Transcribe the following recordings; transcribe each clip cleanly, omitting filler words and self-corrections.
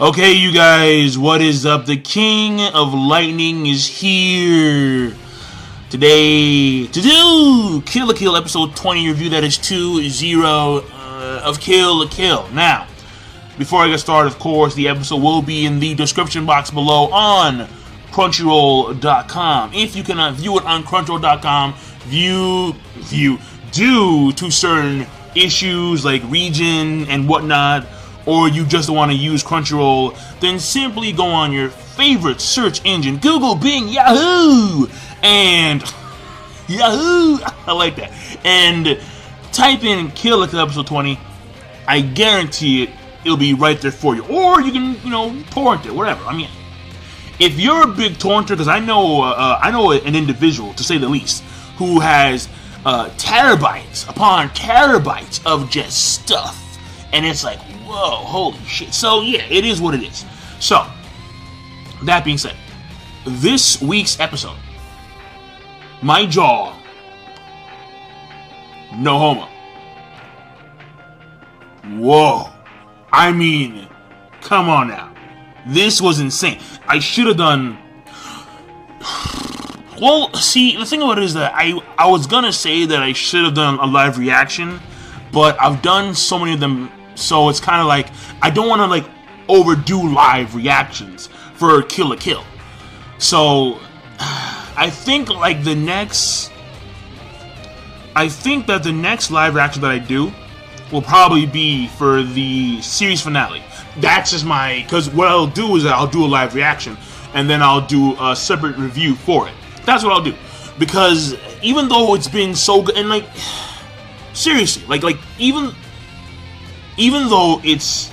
Okay, you guys, what is up? The King of Lightning is here today to do Kill la Kill episode 20 review. That is 2-0 of Kill la Kill. Now, before I get started, of course, the episode will be in the description box below on Crunchyroll.com. If you cannot view it on Crunchyroll.com, due to certain issues like region and whatnot, or you just want to use Crunchyroll, then simply go on your favorite search engine, Google, Bing, Yahoo, and Yahoo, I like that, and type in Kill la Kill episode 20. I guarantee it'll be right there for you. Or you can, torrent it, whatever. I mean, if you're a big torrenter, because I know an individual, to say the least, who has terabytes upon terabytes of just stuff, and it's like, whoa, holy shit. So yeah, it is what it is. So, that being said, this week's episode, my jaw, no homo. Whoa. I mean, come on now. This was insane. I should have done... Well, see, the thing about it is that I was gonna say that I should have done a live reaction, but I've done so many of them, so it's kind of like, I don't want to, overdo live reactions for Kill la Kill. So, I think, that the next live reaction that I do will probably be for the series finale. That's just because what I'll do is I'll do a live reaction, and then I'll do a separate review for it. That's what I'll do. Because even though it's been so good, and seriously, even though it's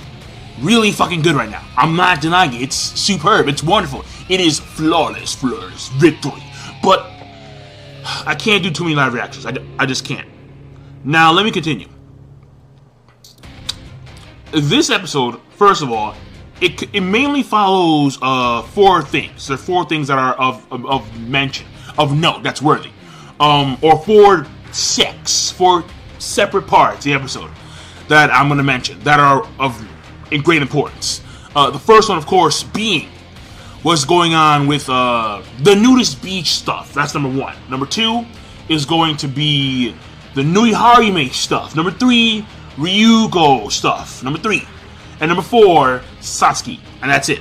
really fucking good right now, I'm not denying it. It's superb. It's wonderful. It is flawless victory. But I can't do too many live reactions. I just can't. Now, let me continue. This episode, first of all, it mainly follows 4 things. There are 4 things that are of mention, of note, that's worthy. Or 4 separate parts of the episode that I'm going to mention that are of great importance. The first one, of course, being what's going on with the nudist beach stuff. That's number 1. Number 2 is going to be the Nui Harime stuff. Number 3, Ryugo stuff. Number 3. And number 4, Satsuki. And that's it.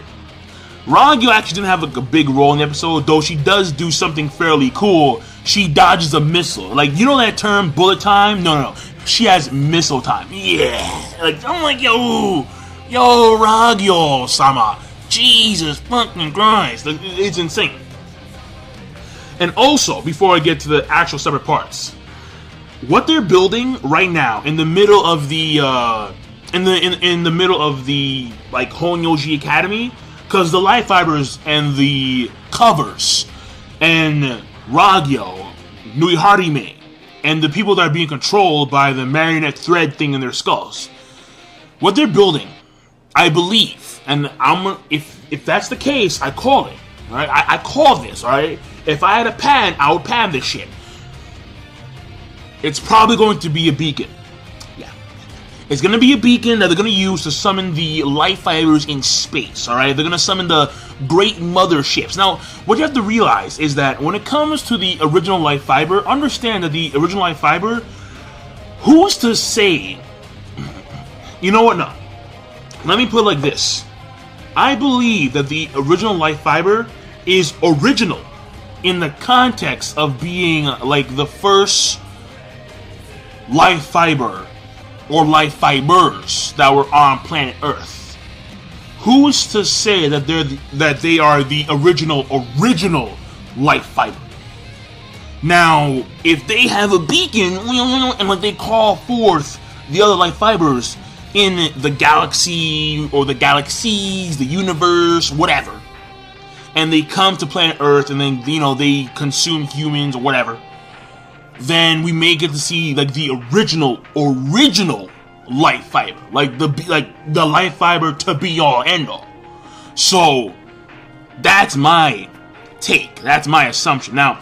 Ragyo actually didn't have a big role in the episode, though she does do something fairly cool. She dodges a missile. You know that term, bullet time? No. She has missile time. Yeah. I'm like, yo, Ragyo-sama. Jesus fucking Christ. It's insane. And also, before I get to the actual separate parts, what they're building right now in the middle of the in the middle of the Honnyoji Academy, because the light fibers and the covers and Ragyo, Nui Harime, and the people that are being controlled by the marionette thread thing in their skulls, what they're building, I believe, and if that's the case, I call it. All right, I call this. All right, if I had a pan, I would pan this shit. It's probably going to be a beacon. Yeah. It's going to be a beacon that they're going to use to summon the light fibers in space, alright? They're going to summon the great motherships. Now, what you have to realize is that when it comes to the original light fiber, understand that the original light fiber, who's to say... You know what? No. Let me put it like this. I believe that the original light fiber is original in the context of being the first light fiber or light fibers that were on planet Earth. Who's to say that they are the original light fiber? Now, if they have a beacon and they call forth the other light fibers in the galaxy or the galaxies, the universe, whatever, and they come to planet Earth and then they consume humans or whatever, then we may get to see the original light fiber, the light fiber to be all end all. So that's my take. That's my assumption. Now,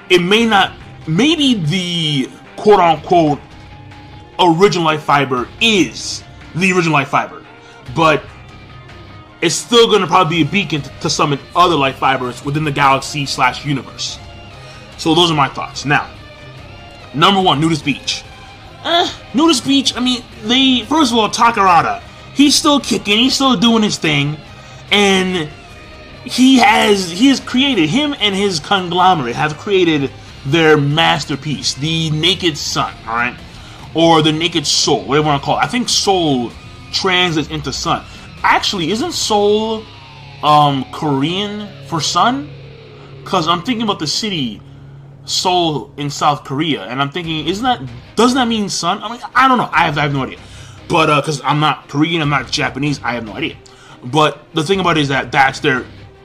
it may not. Maybe the quote unquote original light fiber is the original light fiber, but it's still going to probably be a beacon to summon other life fibers within the galaxy / universe. So those are my thoughts. Now, number 1, Nudist Beach. Nudist Beach, I mean, first of all, Takarada, he's still kicking, he's still doing his thing, and he has created, him and his conglomerate have created their masterpiece, the Naked Sun, alright? Or the Naked Soul, whatever you want to call it. I think Soul translates into sun. Actually, isn't Seoul Korean for sun? Because I'm thinking about the city Seoul in South Korea, and I'm thinking, doesn't that mean sun? I mean, I don't know. I have no idea. But because I'm not Korean, I'm not Japanese, I have no idea. But the thing about it is that that's their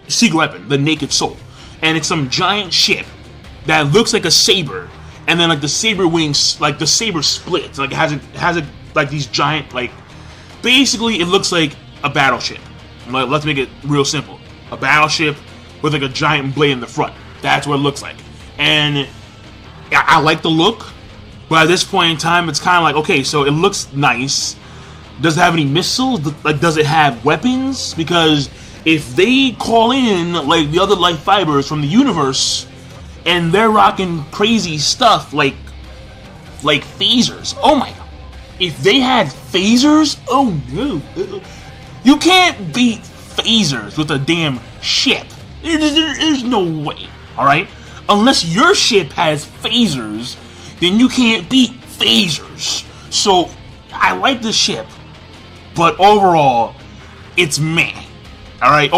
secret weapon, the Naked Soul, and it's some giant ship that looks like a saber, and then like the saber wings, like the saber splits, like it has like these giant, like, basically it looks like a battleship. Let's make it real simple. A battleship with like a giant blade in the front. That's what it looks like. And I like the look, but at this point in time, it's kind of like, okay, so it looks nice. Does it have any missiles? Like, does it have weapons? Because if they call in like the other life fibers from the universe, and they're rocking crazy stuff like phasers, oh my god. If they had phasers, oh no. You can't beat phasers with a damn ship. There's no way, alright? Unless your ship has phasers, then you can't beat phasers. So, I like the ship, but overall, it's meh. Alright?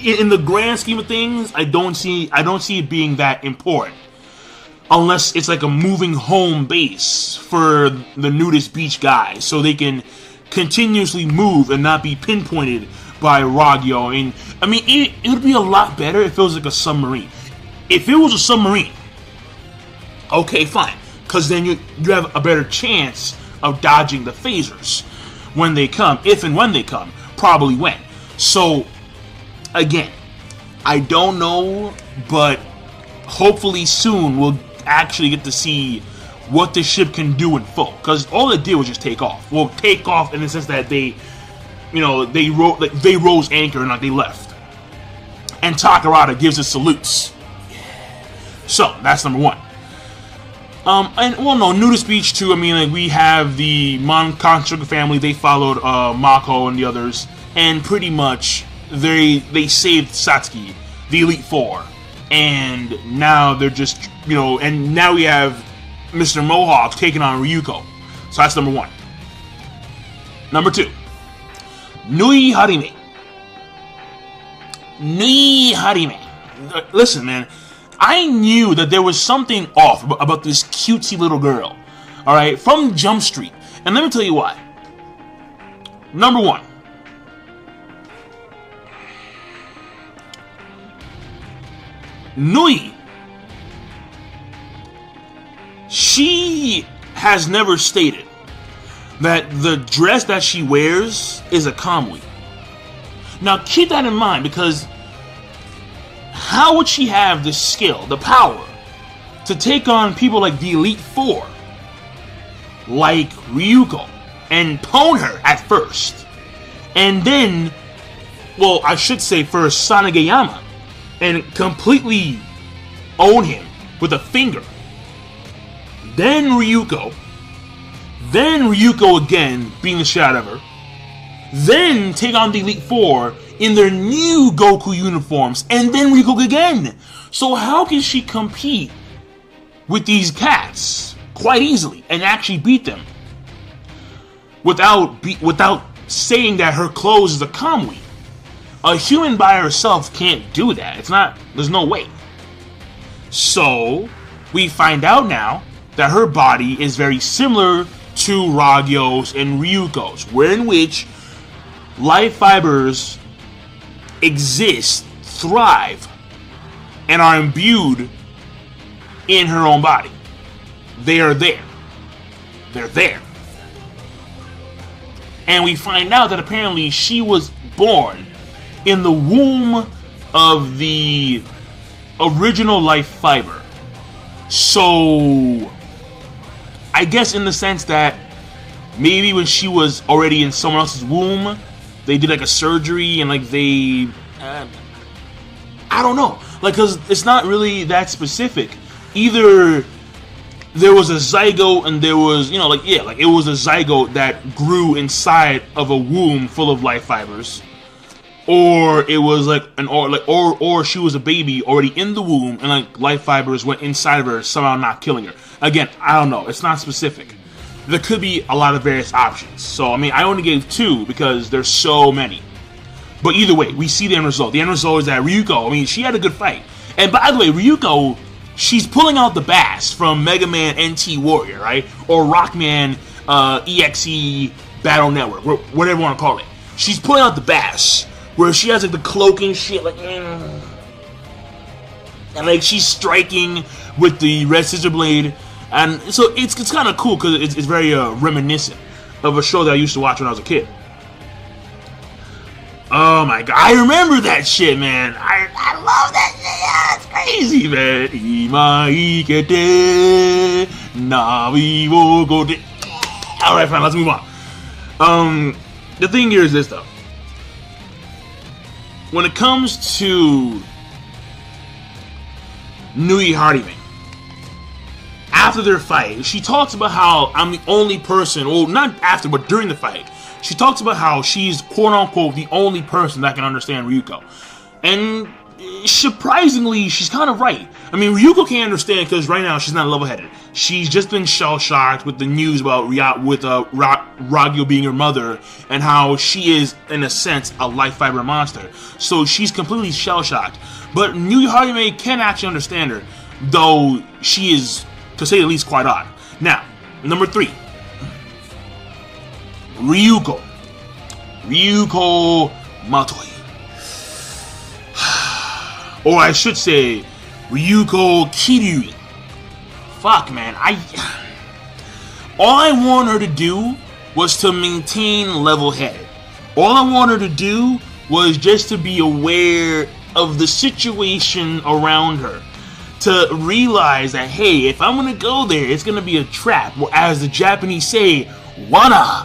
In the grand scheme of things, I don't see it being that important. Unless it's like a moving home base for the Nudist Beach guys, so they can continuously move and not be pinpointed by Ragyo. And I mean, it would be a lot better if it was like a submarine. If it was a submarine, okay, fine, because then you have a better chance of dodging the phasers when they come, if and when they come, probably when. So again, I don't know, but hopefully soon we'll actually get to see what this ship can do in full, because all it did was just take off. Well, take off in the sense that they rose anchor and like they left. And Takarada gives us salutes. So that's number 1. And well, no, Nudist Beach too. I mean, like, we have the Mon Sugar family. They followed Mako and the others, and pretty much they saved Satsuki, the Elite Four, and now they're just, and now we have Mr. Mohawk taking on Ryuko. So that's number 1. Number 2, Nui Harime. Nui Harime. Listen, man, I knew that there was something off about this cutesy little girl, alright, from Jump Street. And let me tell you why. Number 1, Nui, she has never stated that the dress that she wears is a kamui. Now keep that in mind, because how would she have the skill, the power, to take on people like the Elite Four, like Ryuko, and pwn her at first, and then, well, I should say first Sanageyama, and completely own him with a finger, then Ryuko again, being the shit out of her, then take on the Elite Four in their new Goku uniforms, and then Ryuko again. So how can she compete with these cats quite easily and actually beat them without saying that her clothes is a kamui? A human by herself can't do that. There's no way. So we find out now that her body is very similar to Ragyo's and Ryuko's, in which life fibers exist, thrive, and are imbued in her own body. They are there. They're there. And we find out that apparently she was born in the womb of the original life fiber. So I guess in the sense that maybe when she was already in someone else's womb, they did like a surgery and like they, I don't know, like, because it's not really that specific. Either there was a zygote and there was, you know, like, yeah, like it was a zygote that grew inside of a womb full of life fibers, or it was like or she was a baby already in the womb and like life fibers went inside of her, somehow not killing her. Again, I don't know, it's not specific. There could be a lot of various options. So I mean, I only gave 2 because there's so many. But either way, we see the end result. The end result is that Ryuko, I mean, she had a good fight. And by the way, Ryuko, she's pulling out the bass from Mega Man NT Warrior, right? Or Rockman EXE Battle Network, whatever you want to call it. She's pulling out the bass, where she has like the cloak and shit, like, and like she's striking with the red scissor blade. And so it's kind of cool because it's very reminiscent of a show that I used to watch when I was a kid. Oh my god, I remember that shit, man. I love that shit. Yeah, it's crazy, man. Alright, fine, let's move on. The thing here is this, though. When it comes to Nui Harime, after their fight, she talks about how I'm the only person, well, not after, but during the fight, she talks about how she's, quote-unquote, the only person that can understand Ryuko. And surprisingly, she's kind of right. I mean, Ryuko can't understand because right now she's not level-headed. She's just been shell-shocked with the news about Ragyo being her mother and how she is, in a sense, a life fiber monster. So she's completely shell-shocked. But Nui Harime can actually understand her, though she is, to say the least, quite odd. Now, number 3. Ryuko Matoi. Or I should say, Ryuko Kiryu. Fuck, man. All I want her to do was to maintain level-headed. All I want her to do was just to be aware of the situation around her. To realize that, hey, if I'm gonna go there, it's gonna be a trap. Or as the Japanese say, Wana!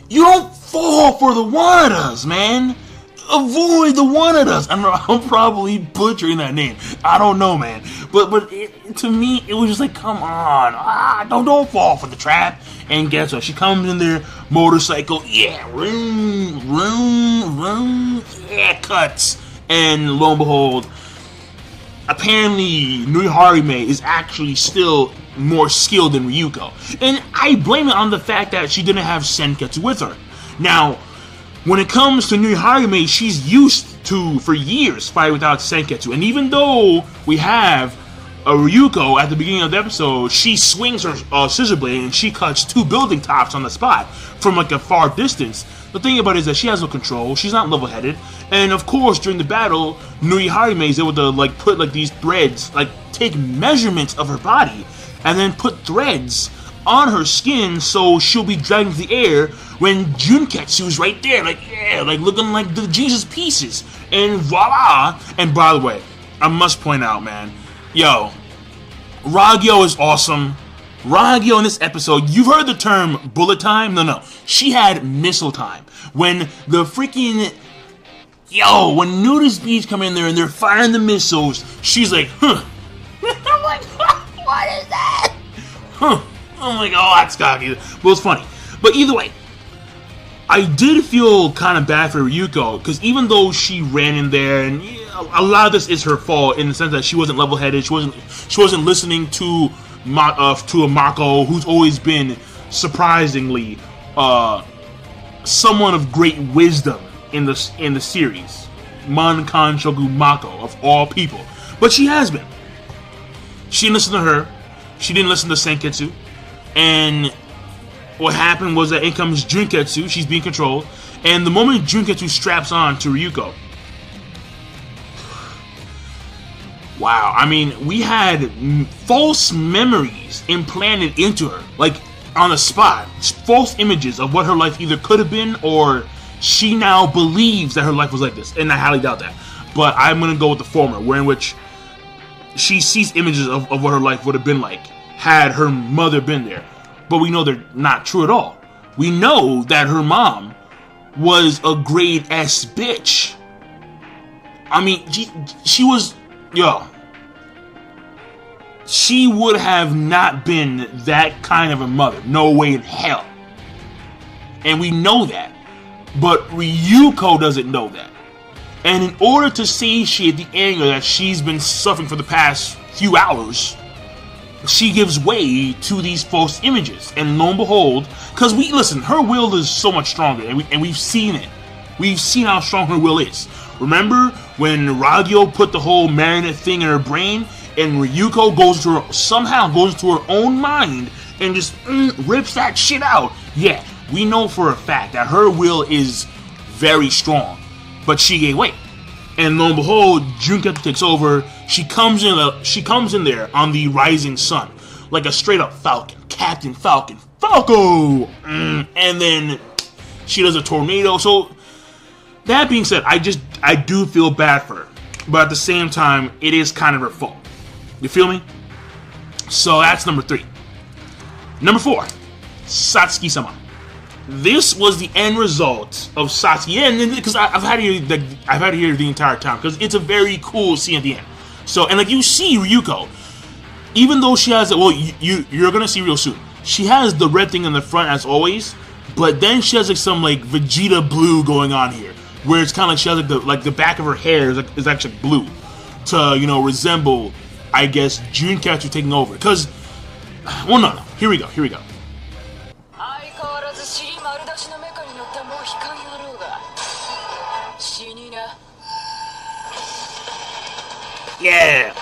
You don't fall for the Wanadas, man! Avoid the Wanadas! I'm probably butchering that name. I don't know, man. But to me, it was just like, come on. Don't fall for the trap. And guess what? She comes in there, motorcycle, yeah, vroom, yeah, cuts. And lo and behold, apparently Nui Harime is actually still more skilled than Ryuko. And I blame it on the fact that she didn't have Senketsu with her. Now, when it comes to Nui Harime, she's used to, for years, fight without Senketsu. And even though we have a Ryuko at the beginning of the episode, she swings her scissor blade and she cuts 2 building tops on the spot from like a far distance. The thing about it is that she has no control, she's not level-headed, and of course during the battle, Nui Harime is able to like put like these threads, like take measurements of her body, and then put threads on her skin so she'll be dragging through the air when Junketsu is right there, like, yeah, like looking like the Jesus pieces, and voila! And by the way, I must point out, man, yo, Ragyo is awesome. Ragyo in this episode, you've heard the term bullet time? No. She had missile time. When the freaking... Yo, when Nudist Beach come in there and they're firing the missiles, she's like, huh. I'm like, what is that? Huh. I'm like, oh, that's cocky. But it's funny. But either way, I did feel kind of bad for Ryuko, because even though she ran in there, and a lot of this is her fault in the sense that she wasn't level-headed, she wasn't listening to a Mako who's always been surprisingly someone of great wisdom in the series, Mankan Shogu Mako of all people. But she has been. She didn't listen to her. She didn't listen to Senketsu. And what happened was that in comes Junketsu. She's being controlled. And the moment Junketsu straps on to Ryuko, wow, I mean, we had false memories implanted into her, like on the spot. False images of what her life either could have been, or she now believes that her life was like this. And I highly doubt that. But I'm going to go with the former, where in which she sees images of what her life would have been like had her mother been there. But we know they're not true at all. we know that her mom was a grade S bitch. I mean, she was, yo, she would have not been that kind of a mother. No way in hell. And we know that. But Ryuko doesn't know that. And in order to satiate the anger that she's been suffering for the past few hours, she gives way to these false images. And lo and behold, because listen, her will is so much stronger, and we've seen it. We've seen how strong her will is. Remember when Ragyo put the whole marionette thing in her brain, and Ryuko somehow goes into her own mind and just rips that shit out? Yeah, we know for a fact that her will is very strong. But she gave way, and lo and behold, Junketsu takes over. She comes in there on the rising sun, like a straight up Falcon, Captain Falcon, Falco, and then she does a tornado. So that being said, I do feel bad for her, but at the same time, it is kind of her fault. You feel me? So that's number 3. Number 4, Satsuki-sama. This was the end result of Satsuki, and because I've had to hear the entire time, because it's a very cool scene at the end. So, and like you see Ryuko, even though she has you're gonna see real soon. She has the red thing in the front as always, but then she has like some like Vegeta blue going on here, where it's kind of like she has like the back of her hair is actually blue, to resemble, I guess, Junketsu taking over. Because, well, no, here we go. Yeah.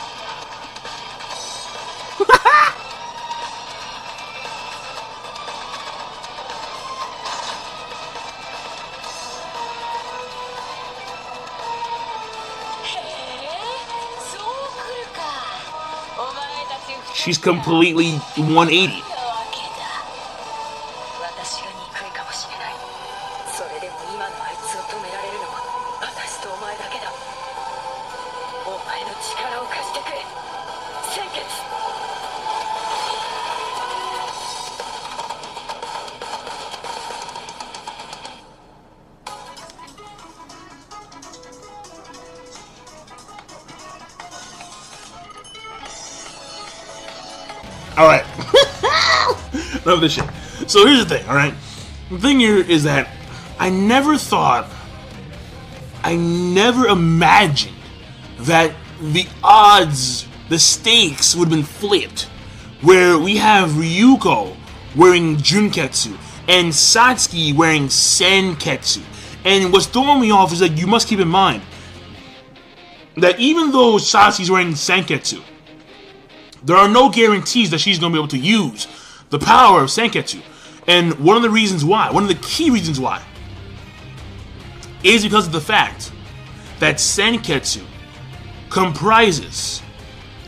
She's completely 180. Alright. Enough of this shit. So here's the thing, alright? The thing here is that I never imagined that the odds, the stakes would have been flipped. Where we have Ryuko wearing Junketsu and Satsuki wearing Senketsu. And what's throwing me off is that you must keep in mind that even though Satsuki's wearing Senketsu, there are no guarantees that she's going to be able to use the power of Senketsu. And one of the key reasons why, is because of the fact that Senketsu comprises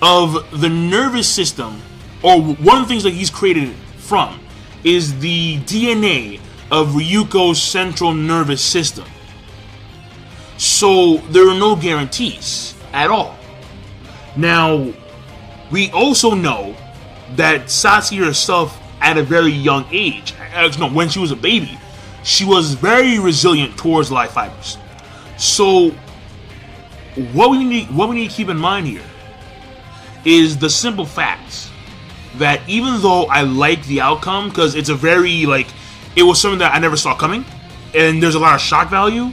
of the nervous system, or one of the things that he's created from, is the DNA of Ryuko's central nervous system. So there are no guarantees at all. Now, we also know that Satsuki herself, at a very young age, when she was a baby, she was very resilient towards life fibers. So, what we need to keep in mind here is the simple fact that even though I like the outcome, because it's a very, it was something that I never saw coming, and there's a lot of shock value,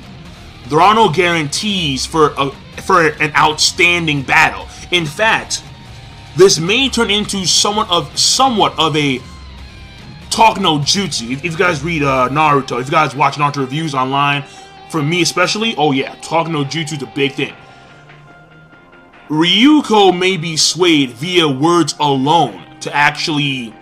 there are no guarantees for an outstanding battle. In fact, this may turn into somewhat of a talk no jutsu. If you guys read Naruto, if you guys watch Naruto reviews online, for me especially, oh yeah, talk no jutsu is a big thing. Ryuko may be swayed via words alone to actually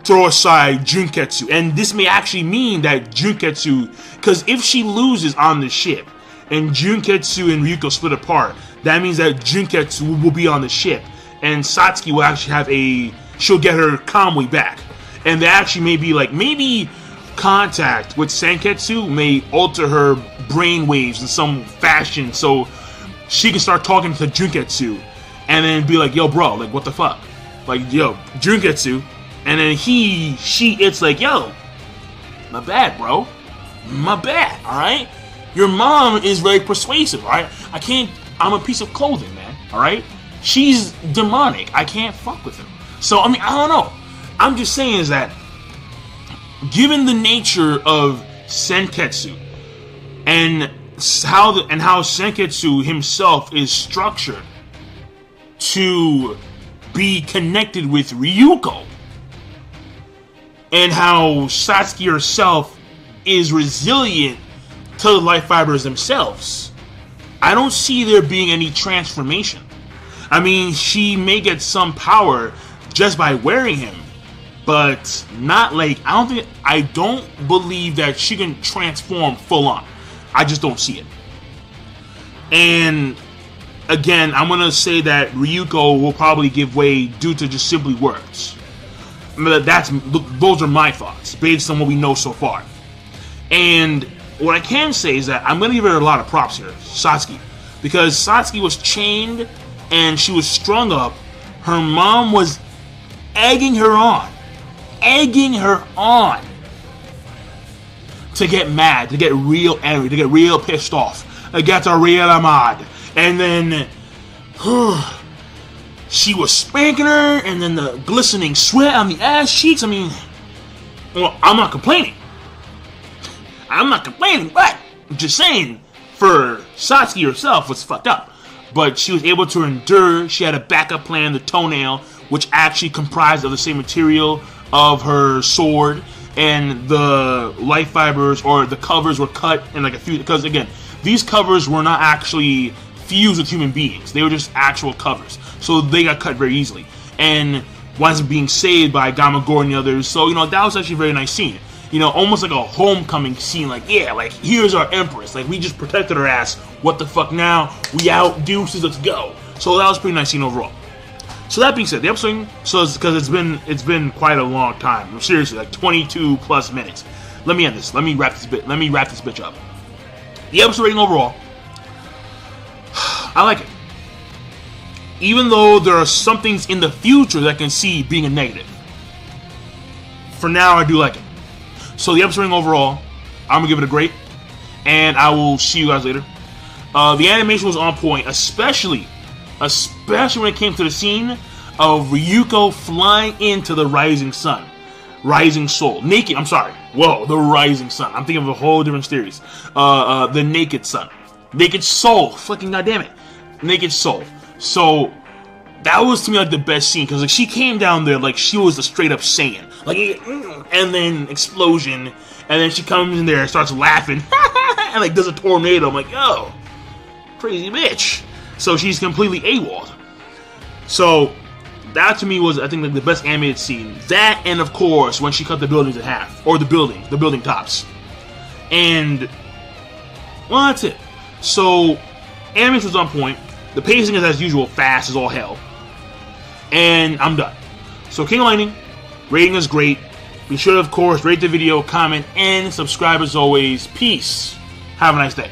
throw aside Junketsu, and this may actually mean that Junketsu, because if she loses on the ship and Junketsu and Ryuko split apart, that means that Junketsu will be on the ship, and Satsuki will actually she'll get her Kamui back. And there actually may be maybe contact with Senketsu may alter her brainwaves in some fashion, so she can start talking to Junketsu, and then be like, yo bro, what the fuck? Yo, Junketsu. And then it's like, yo, My bad, bro. My bad, alright? Your mom is very persuasive, alright? I'm a piece of clothing, man, alright? She's demonic. I can't fuck with her. So, I mean, I don't know. I'm just saying is that, given the nature of Senketsu, and how Senketsu himself is structured to be connected with Ryuko, and how Satsuki herself is resilient to the life fibers themselves, I don't see there being any transformation. I mean, she may get some power just by wearing him, but not like, I don't believe that she can transform full on. I just don't see it. And again, I'm gonna say that Ryuko will probably give way due to just simply words. Those are my thoughts based on what we know so far. And what I can say is that I'm gonna give her a lot of props here, Satsuki, because Satsuki was chained and she was strung up. Her mom was egging her on to get mad, to get real angry, to get real pissed off, to get real mad. And then she was spanking her, and then the glistening sweat on the ass cheeks. I mean, well, I'm not complaining, but I'm just saying, for Satsuki herself was fucked up. But she was able to endure. She had a backup plan, the toenail, which actually comprised of the same material of her sword, and the life fibers, or the covers, were cut in like a few, because again, these covers were not actually fused with human beings. They were just actual covers. So they got cut very easily. And winds up being saved by Gamagore and the others. So, that was actually a very nice scene. Almost like a homecoming scene. Like, yeah, like, here's our Empress. Like, we just protected her ass. What the fuck now? We out, deuces, let's go. So that was a pretty nice scene overall. So that being said, the episode, because it's been quite a long time. Seriously, like 22 plus minutes. Let me end this. Let me wrap this bitch up. The episode rating overall, I like it. Even though there are some things in the future that I can see being a negative. For now, I do like it. So the episode rating overall, I'm gonna give it a great, and I will see you guys later. The animation was on point, especially when it came to the scene of Ryuko flying into the rising sun. Rising Soul. Naked, I'm sorry. Whoa, the Rising Sun. I'm thinking of a whole different series. The Naked Sun. Naked Soul. Fucking goddammit. Naked Soul. So, that was to me like the best scene, because like she came down there like she was a straight up Saiyan. Like, and then explosion, and then she comes in there and starts laughing, and like does a tornado. I'm like, yo, crazy bitch. So she's completely AWOL'd. So that to me was, I think, like the best animated scene. That, and of course when she cut the buildings in half, or the building tops. And well, that's it. So animation was on point. The pacing is as usual fast as all hell. And I'm done. So King of Lightning, rating is great. Be sure to, of course, rate the video, comment, and subscribe as always. Peace. Have a nice day.